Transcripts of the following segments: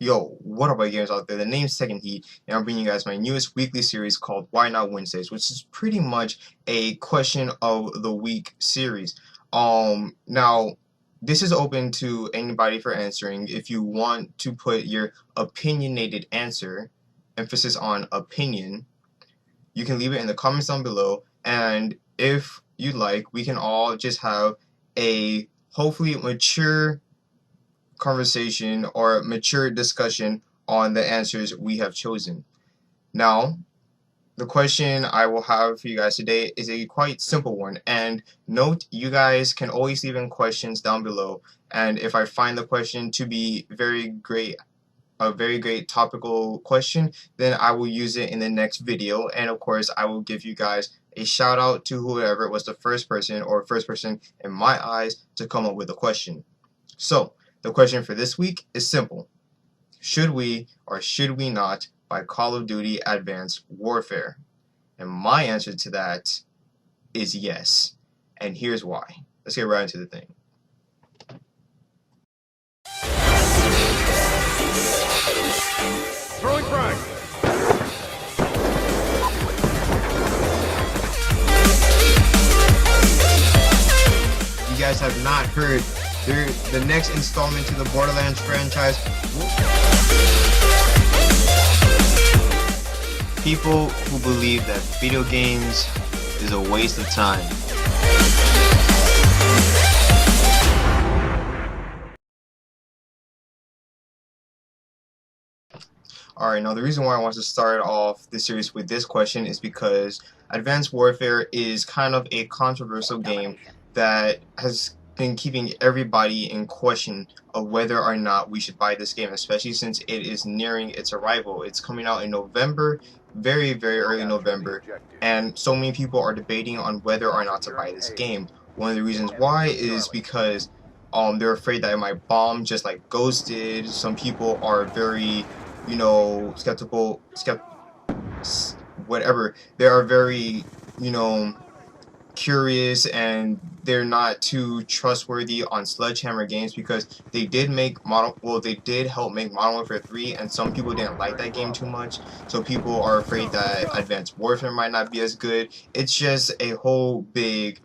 Yo, what up, gamers out there? The name's Second Heat, and I'm bringing you guys my newest weekly series called Why Not Wednesdays, which is pretty much a question of the week series. Now, this is open to anybody for answering. If you want to put your opinionated answer, emphasis on opinion, you can leave it in the comments down below, and if you'd like, we can all just have a hopefully mature conversation or mature discussion on the answers we have chosen. Now, the question I will have for you guys today is a quite simple one, and note you guys can always leave in questions down below, and if I find the question to be a very great topical question, then I will use it in the next video, and of course I will give you guys a shout out to whoever was the first person in my eyes to come up with a question. So the question for this week is simple. Should we or should we not buy Call of Duty Advanced Warfare? And my answer to that is yes. And here's why. Let's get right into the thing. Throwing frag. You guys have not heard the next installment to the Borderlands franchise. People who believe that video games is a waste of time. Alright, now the reason why I want to start off this series with this question is because Advanced Warfare is kind of a controversial game that has been keeping everybody in question of whether or not we should buy this game, especially since it is nearing its arrival. It's coming out in November, very early November, and so many people are debating on whether or not to buy this game. One of the reasons why is because they're afraid that it might bomb just like Ghost did. Some people are very, skeptical, whatever. They are very, curious, and they're not too trustworthy on Sledgehammer Games because they did help make Modern Warfare 3, and some people didn't like that game too much, so people are afraid that Advanced Warfare might not be as good. It's just a whole big,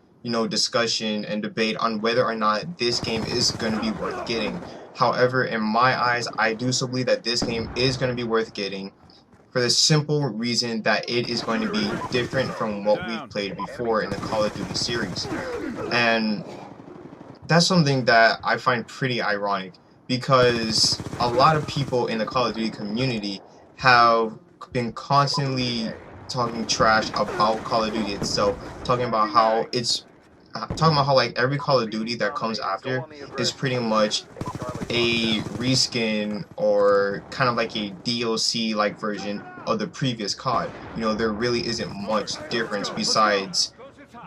discussion and debate on whether or not this game is going to be worth getting. However, in my eyes, I do so believe that this game is going to be worth getting, for the simple reason that it is going to be different from what we've played before in the Call of Duty series. And that's something that I find pretty ironic, because a lot of people in the Call of Duty community have been constantly talking trash about Call of Duty itself, talking about how like every Call of Duty that comes after is pretty much a reskin or kind of like a DLC like version of the previous COD. There really isn't much difference besides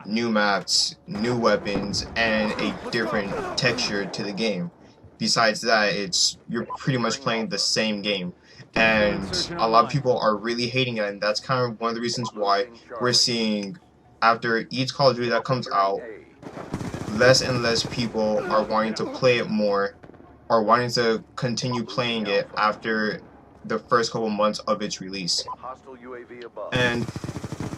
new maps, new weapons, and a different texture to the game. Besides that, you're pretty much playing the same game, and a lot of people are really hating it, and that's kind of one of the reasons why we're seeing, after each Call of Duty that comes out, less and less people are wanting to play it more, or wanting to continue playing it after the first couple months of its release. And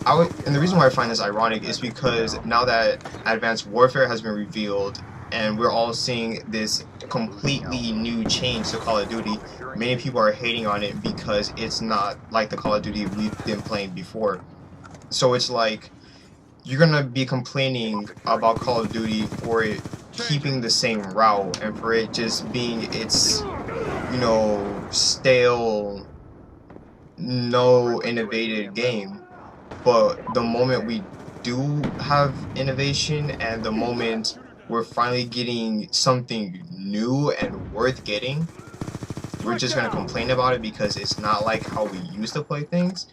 the reason why I find this ironic is because now that Advanced Warfare has been revealed and we're all seeing this completely new change to Call of Duty, many people are hating on it because it's not like the Call of Duty we've been playing before. So it's like, you're gonna be complaining about Call of Duty for it keeping the same route and for it just being its, stale, no innovative game. But the moment we do have innovation, and the moment we're finally getting something new and worth getting, we're just gonna complain about it because it's not like how we used to play things.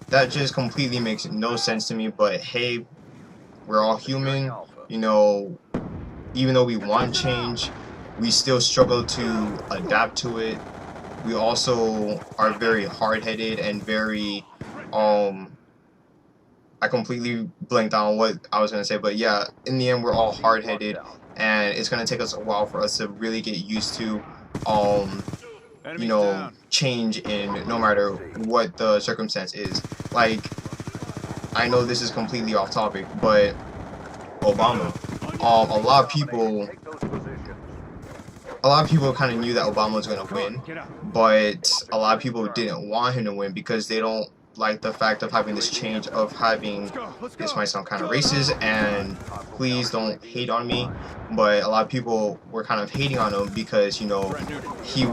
That just completely makes no sense to me. But hey, we're all human, even though we want change, we still struggle to adapt to it. We also are very hard-headed and very, I completely blanked on what I was going to say, but yeah, in the end, we're all hard-headed, and it's going to take us a while for us to really get used to you know, change in no matter what the circumstance is. Like, I know this is completely off topic, but Obama, a lot of people kind of knew that Obama was going to win, but a lot of people didn't want him to win because they don't like the fact of having this change of having, this might sound kind of racist, and please don't hate on me, but a lot of people were kind of hating on him because, you know, he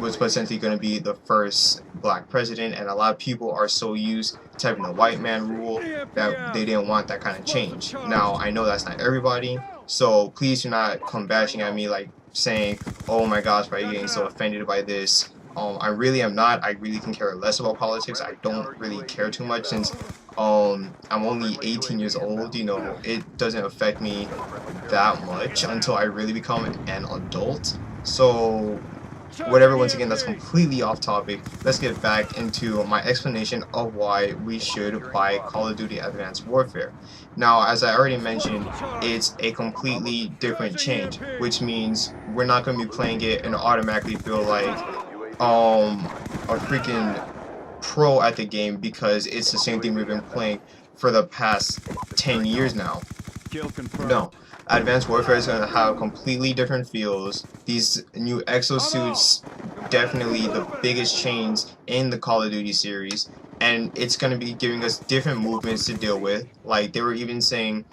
was potentially going to be the first black president, and a lot of people are so used to having the white man rule that they didn't want that kind of change. Now, I know that's not everybody, so please do not come bashing at me like saying, oh my gosh, why are you getting so offended by this? I really am not. I really can care less about politics. I don't really care too much since I'm only 18 years old. You know, it doesn't affect me that much until I really become an adult. So whatever, once again, that's completely off topic. Let's get back into my explanation of why we should buy Call of Duty Advanced Warfare. Now, as I already mentioned, it's a completely different change, which means we're not going to be playing it and automatically feel like a freaking pro at the game, because it's the same thing we've been playing for the past 10 years now. No. Advanced Warfare is going to have completely different feels. These new exosuits, definitely the biggest change in the Call of Duty series, and it's going to be giving us different movements to deal with. Like, they were even saying,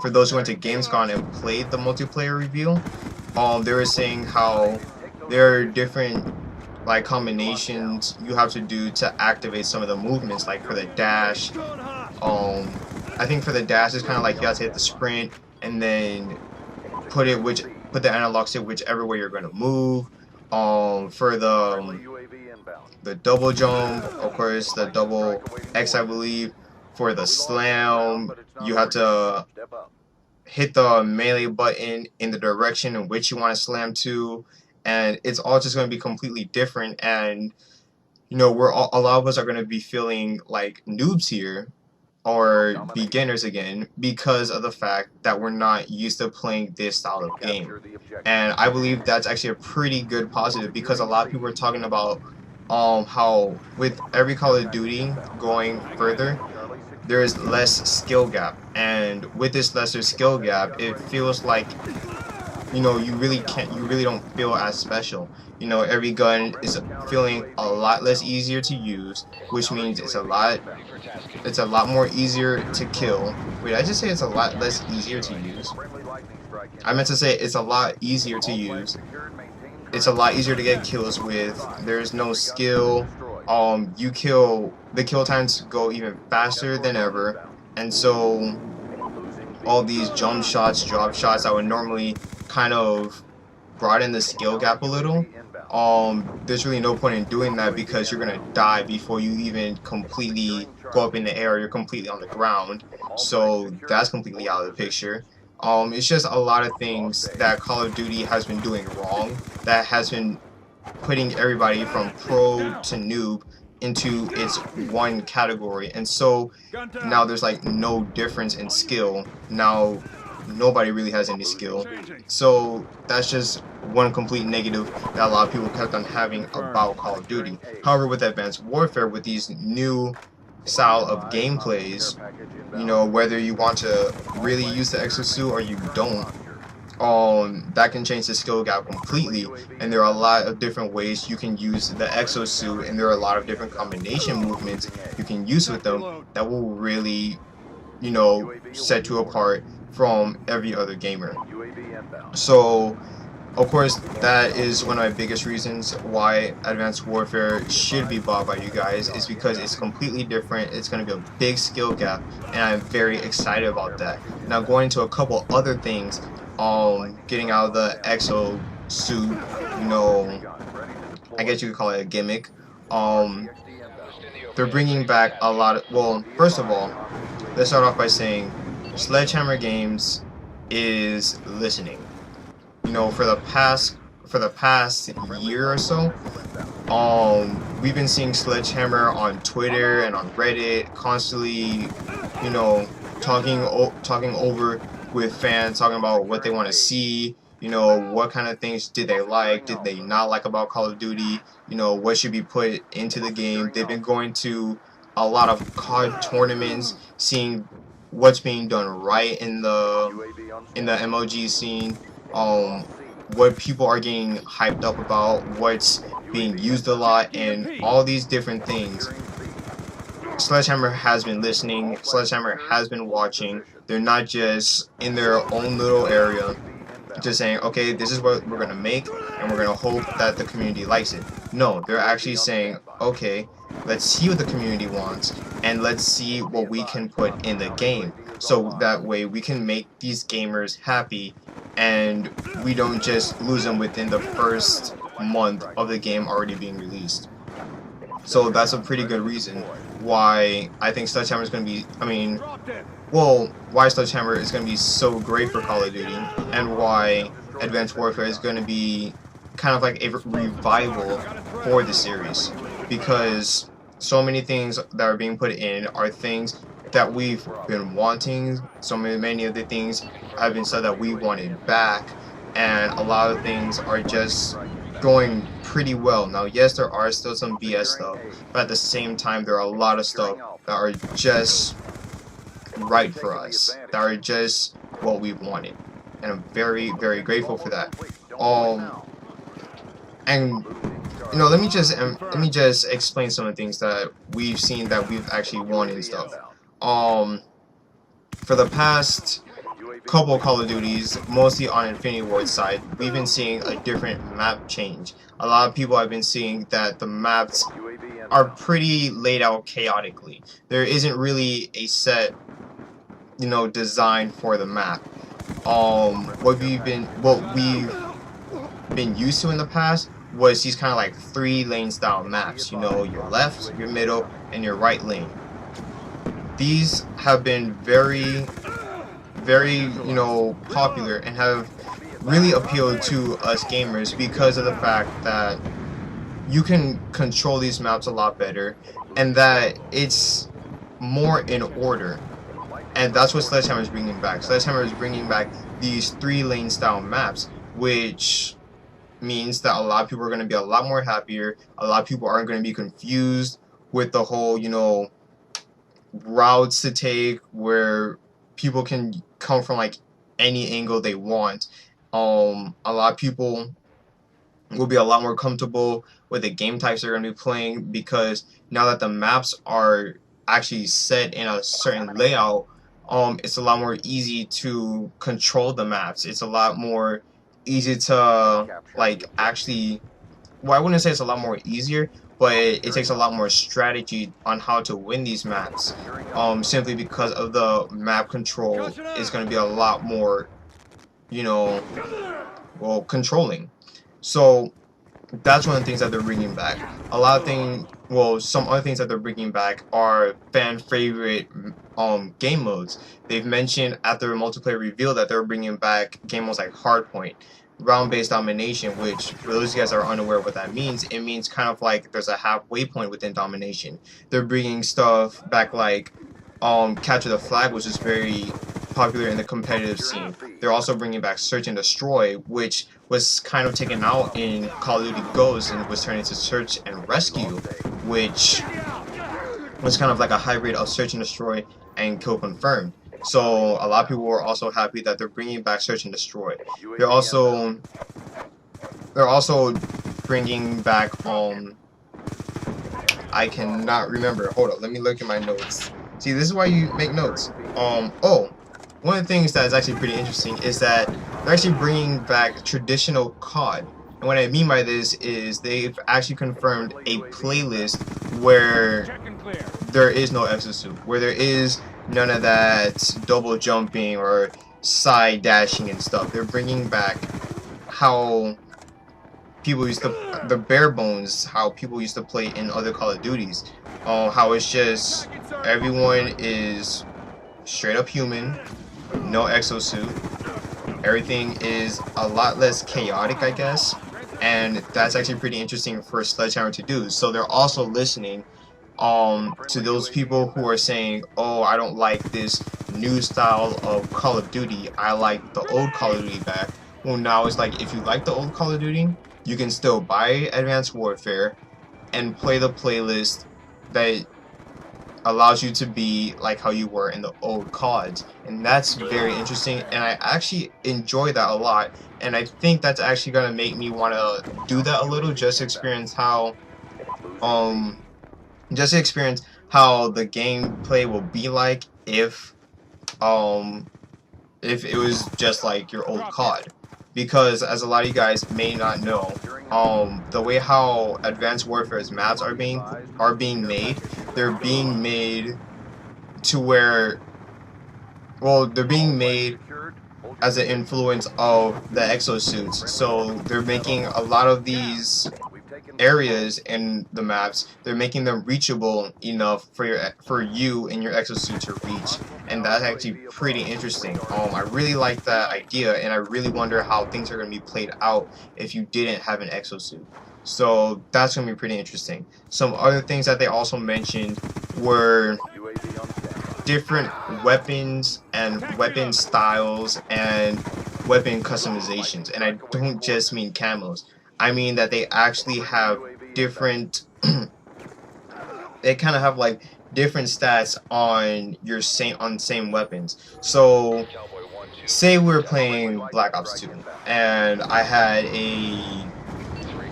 for those who went to Gamescom and played the multiplayer reveal, they were saying how there are different like combinations you have to do to activate some of the movements. Like for the dash, I think for the dash it's kind of like you have to hit the sprint and then put the analog stick whichever way you're going to move. For the double jump, of course, the double X, I believe. For the slam, you have to hit the melee button in the direction in which you want to slam to, and it's all just going to be completely different. And you know, a lot of us are going to be feeling like noobs here, or beginners again, because of the fact that we're not used to playing this style of game. And I believe that's actually a pretty good positive, because a lot of people are talking about how with every Call of Duty going further, there is less skill gap, and with this lesser skill gap, it feels like, you know, you really don't feel as special. You know, every gun is feeling a lot less easier to use, which means it's a lot more easier to kill. Wait, I just say it's a lot less easier to use? I meant to say it's a lot easier to use. It's a lot easier to get kills with. There's no skill. The kill times go even faster than ever, and so all these jump shots, drop shots that would normally kind of broaden the skill gap a little, there's really no point in doing that, because you're gonna die before you even completely go up in the air. You're completely on the ground, so that's completely out of the picture. It's just a lot of things that Call of Duty has been doing wrong, that has been putting everybody from pro to noob into its one category, and so now there's like no difference in skill. Now nobody really has any skill, so that's just one complete negative that a lot of people kept on having about Call of Duty. However, with Advanced Warfare, with these new style of gameplays, you know, whether you want to really use the exosuit or you don't, that can change the skill gap completely. And there are a lot of different ways you can use the exosuit, and there are a lot of different combination movements you can use with them that will really, you know, set you apart from every other gamer. So of course, that is one of my biggest reasons why Advanced Warfare should be bought by you guys, is because it's completely different. It's going to be a big skill gap, and I'm very excited about that. Now, going into a couple other things, getting out of the exo suit, you know, I guess you could call it a gimmick. They're bringing back a lot of, well, first of all, let's start off by saying Sledgehammer Games is listening. You know, for the past year or so, we've been seeing Sledgehammer on Twitter and on Reddit constantly, you know, talking over with fans, talking about what they want to see, You know, what kind of things did they like, did they not like about Call of Duty, you know, what should be put into the game. They've been going to a lot of COD tournaments, seeing what's being done right in the MOG scene, what people are getting hyped up about, what's being used a lot, and all these different things. Sledgehammer has been listening, Sledgehammer has been watching. They're not just in their own little area, just saying, okay, this is what we're going to make, and we're going to hope that the community likes it. No, they're actually saying, okay, let's see what the community wants, and let's see what we can put in the game. So that way we can make these gamers happy, and we don't just lose them within the first month of the game already being released. So that's a pretty good reason why I think Sledgehammer is going to be, why Sledgehammer is going to be so great for Call of Duty, and why Advanced Warfare is going to be kind of like a revival for the series, because so many things that are being put in are things that we've been wanting. So many of the things have been said that we wanted back, and a lot of things are just going pretty well. Now, yes, there are still some BS stuff, but at the same time, there are a lot of stuff that are just right for us, that are just what we wanted, and I'm very, very grateful for that. And you know, let me just explain some of the things that we've seen that we've actually wanted and stuff. For the past couple of Call of Duties, mostly on Infinity Ward's side, we've been seeing a different map change. A lot of people have been seeing that the maps are pretty laid out chaotically. There isn't really a set, you know, design for the map. What we've been used to in the past was these kind of like 3-lane style maps. You know, your left, your middle, and your right lane. These have been very, you know, popular and have really appealed to us gamers because of the fact that you can control these maps a lot better, and that it's more in order. And that's what Sledgehammer is bringing back. Sledgehammer is bringing back these 3-lane style maps, which means that a lot of people are going to be a lot more happier. A lot of people aren't going to be confused with the whole, you know, routes to take where people can come from like any angle they want. A lot of people will be a lot more comfortable with the game types they're going to be playing, because now that the maps are actually set in a certain layout, it's a lot more easy to control the maps. It's a lot more easy to like actually, well, I wouldn't say it's a lot more easier, but it takes a lot more strategy on how to win these maps, simply because of the map control is going to be a lot more, you know, well, controlling. So that's one of the things that they're bringing back. A lot of things, well, some other things that they're bringing back are fan favorite game modes. They've mentioned at their multiplayer reveal that they're bringing back game modes like Hardpoint, round-based domination, which for those of you guys that are unaware of what that means, it means kind of like there's a halfway point within domination. They're bringing stuff back like Capture the Flag, which is very popular in the competitive scene. They're also bringing back Search and Destroy, which was kind of taken out in Call of Duty Ghosts and was turned into Search and Rescue, which was kind of like a hybrid of Search and Destroy and Kill Confirmed. So a lot of people were also happy that they're bringing back Search and Destroy. They're also bringing back I cannot remember. Hold up, let me look at my notes. See, this is why you make notes. One of the things that is actually pretty interesting is that they're actually bringing back traditional COD. And what I mean by this is they've actually confirmed a playlist where there is no exosuit, where there is none of that double jumping or side dashing and stuff. They're bringing back how people used to, the bare bones, how people used to play in other Call of Duties. How it's just everyone is straight up human, no exosuit. Everything is a lot less chaotic, I guess, and that's actually pretty interesting for Sledgehammer to do. So they're also listening to those people who are saying, oh, I don't like this new style of Call of Duty, I like the old Call of Duty back. Well, now it's like if you like the old Call of Duty, you can still buy Advanced Warfare and play the playlist that allows you to be like how you were in the old CODs, and that's very interesting, and I actually enjoy that a lot, and I think that's actually gonna make me want to do that a little, just to experience how um just to experience how the gameplay will be like um if it was just like your old COD. Because as a lot of you guys may not know, the way how Advanced Warfare's maps are being made, they're being made to where, well, they're being made as an influence of the exosuits. So they're making a lot of these areas in the maps, they're making them reachable enough for you and your exosuit to reach, and that's actually pretty interesting. I really like that idea, and I really wonder how things are going to be played out if you didn't have an exosuit. So that's going to be pretty interesting. Some other things that they also mentioned were different weapons and weapon styles and weapon customizations, and I don't just mean camos. I mean that they actually have different they kind of have like different stats on your same weapons. So say we were playing Black Ops 2 and I had a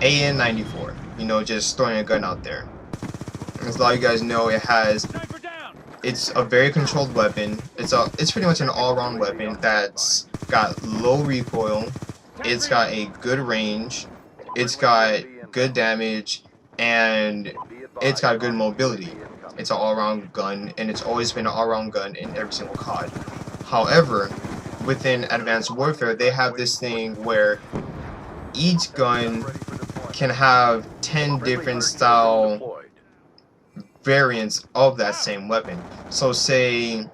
AN-94, you know, just throwing a gun out there. As a lot of you guys know, it's a very controlled weapon. It's pretty much an all-around weapon that's got low recoil, it's got a good range, it's got good damage, and it's got good mobility. It's an all-around gun, and it's always been an all-around gun in every single COD. However, within Advanced Warfare, they have this thing where each gun can have 10 different style variants of that same weapon. So say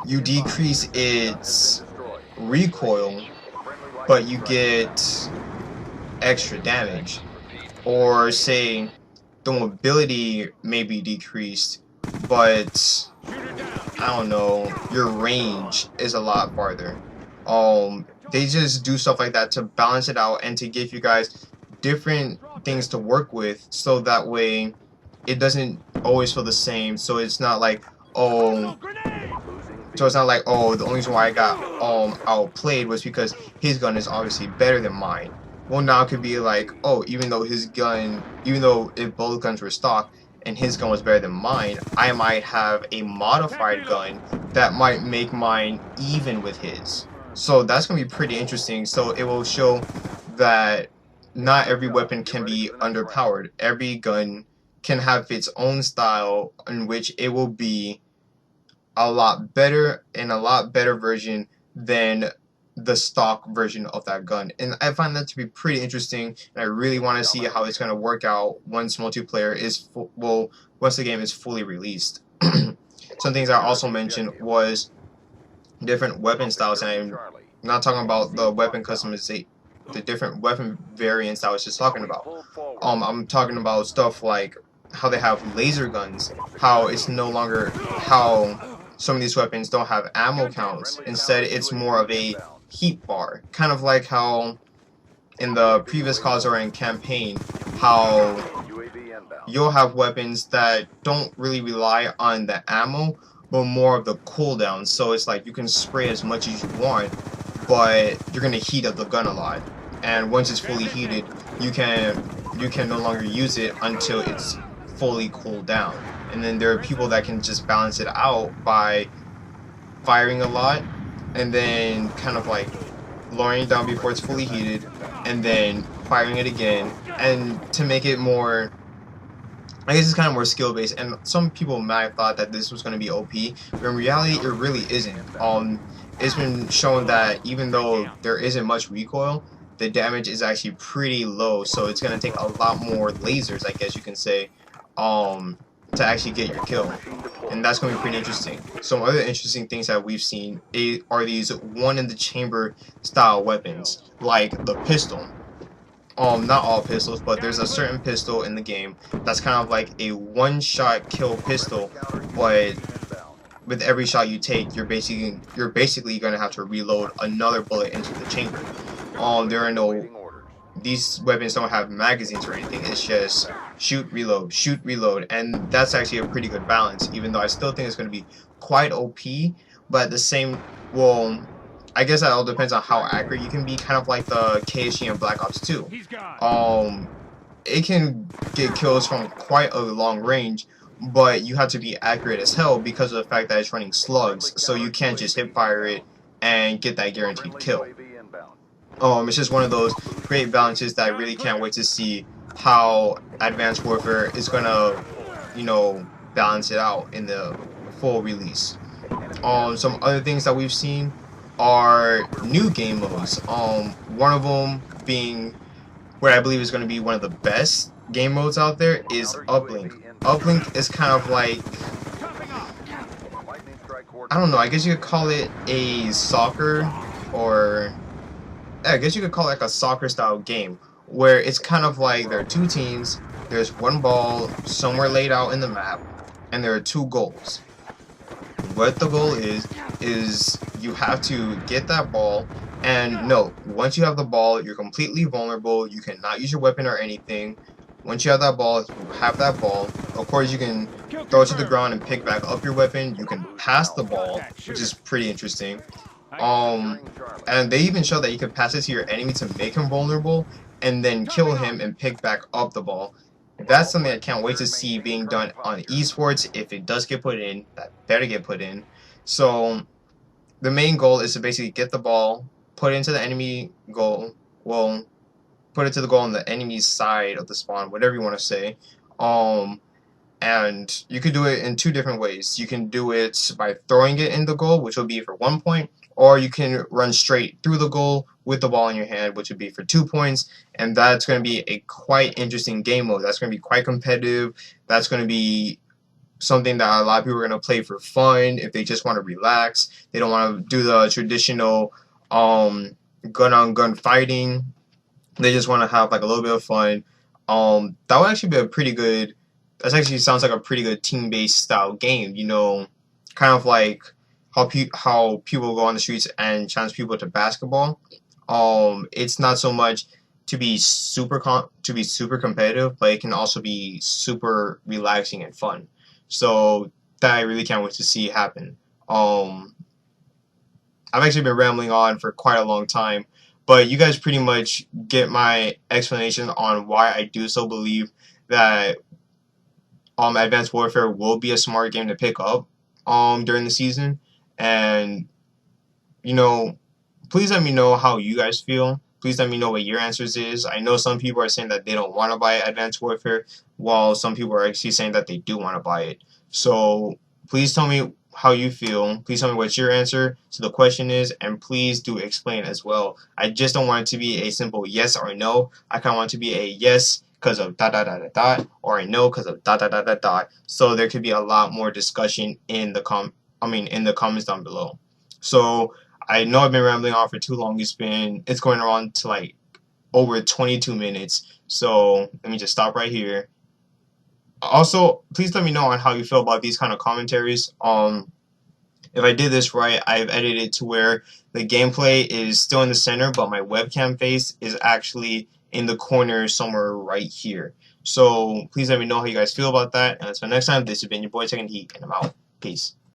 you decrease its recoil, but you get extra damage, or say the mobility may be decreased, but I don't know, your range is a lot farther. They just do stuff like that to balance it out and to give you guys different things to work with, so that way it doesn't always feel the same. So it's not like, oh, the only reason why I got outplayed was because his gun is obviously better than mine. Well, now it could be like, oh, even though if both guns were stock and his gun was better than mine, I might have a modified gun that might make mine even with his. So that's going to be pretty interesting. So it will show that not every weapon can be underpowered. Every gun can have its own style in which it will be a lot better and a lot better version than the stock version of that gun, and I find that to be pretty interesting, and I really want to see how it's going to work out once multiplayer is once the game is fully released. Some things I also mentioned was different weapon styles, and I'm not talking about the weapon customization, the different weapon variants I was just talking about. I'm talking about stuff like how they have laser guns, how it's no longer how some of these weapons don't have ammo counts. Instead, it's more of a heat bar, kind of like how in the previous CODs or in campaign, how you'll have weapons that don't really rely on the ammo, but more of the cooldown. So it's like you can spray as much as you want, but you're gonna heat up the gun a lot. And once it's fully heated, you can no longer use it until it's fully cooled down. And then there are people that can just balance it out by firing a lot and then kind of like lowering it down before it's fully heated and then firing it again, and to make it more, I guess it's kind of more skill based. And some people might have thought that this was going to be OP, but in reality it really isn't. It's been shown that even though there isn't much recoil, the damage is actually pretty low, so it's going to take a lot more lasers, I guess you can say, to actually get your kill, and that's going to be pretty interesting. Some other interesting things that we've seen are these one-in-the-chamber style weapons, like the pistol. Not all pistols, but there's a certain pistol in the game that's kind of like a one-shot kill pistol, but with every shot you take, you're basically gonna have to reload another bullet into the chamber. There are no These weapons don't have magazines or anything. It's just shoot, reload, and that's actually a pretty good balance. Even though I still think it's going to be quite OP, but at the same, well, I guess that all depends on how accurate you can be. Kind of like the KSG and Black Ops 2. It can get kills from quite a long range, but you have to be accurate as hell because of the fact that it's running slugs. So you can't just hip fire it and get that guaranteed kill. It's just one of those great balances that I really can't wait to see how Advanced Warfare is gonna, balance it out in the full release. Some other things that we've seen are new game modes. One of them being what I believe is going to be one of the best game modes out there is Uplink. Uplink is kind of like, I don't know, I guess you could call it a soccer, or I guess you could call it like a soccer style game, where it's kind of like there are two teams, there's one ball somewhere laid out in the map, and there are two goals. What the goal is you have to get that ball, and no, once you have the ball, you're completely vulnerable, you cannot use your weapon or anything. Once you have that ball, of course you can throw it to the ground and pick back up your weapon, you can pass the ball, which is pretty interesting. And they even show that you can pass it to your enemy to make him vulnerable, and then kill him and pick back up the ball. That's something I can't wait to see being done on esports. If it does get put in, that better get put in. So the main goal is to basically get the ball, put it into the enemy goal, well, put it to the goal on the enemy's side of the spawn, whatever you want to say. And you can do it in two different ways. You can do it by throwing it in the goal, which will be for 1 point, or you can run straight through the goal with the ball in your hand, which would be for 2 points, and that's going to be a quite interesting game mode. That's going to be quite competitive. That's going to be something that a lot of people are going to play for fun if they just want to relax. They don't want to do the traditional gun-on-gun fighting. They just want to have like a little bit of fun. That would actually be a pretty good, that actually sounds like a pretty good team-based style game, kind of like how people go on the streets and challenge people to basketball. It's not so much to be super competitive, but it can also be super relaxing and fun. So that I really can't wait to see happen. I've actually been rambling on for quite a long time, but you guys pretty much get my explanation on why I do so believe that Advanced Warfare will be a smart game to pick up during the season. And please let me know how you guys feel. Please let me know what your answers is. I know some people are saying that they don't want to buy Advanced Warfare, while some people are actually saying that they do want to buy it. So please tell me how you feel. Please tell me what your answer to the question is, and please do explain as well. I just don't want it to be a simple yes or no. I kind of want it to be a yes because of dot dot dot dot dot, or a no because of dot dot dot dot dot. So there could be a lot more discussion in the comments down below. So I know I've been rambling on for too long. It's going around to like over 22 minutes. So let me just stop right here. Also, please let me know on how you feel about these kind of commentaries. If I did this right, I've edited it to where the gameplay is still in the center, but my webcam face is actually in the corner somewhere right here. So please let me know how you guys feel about that. And until next time, this has been your boy Taking Heat, and I'm out. Peace.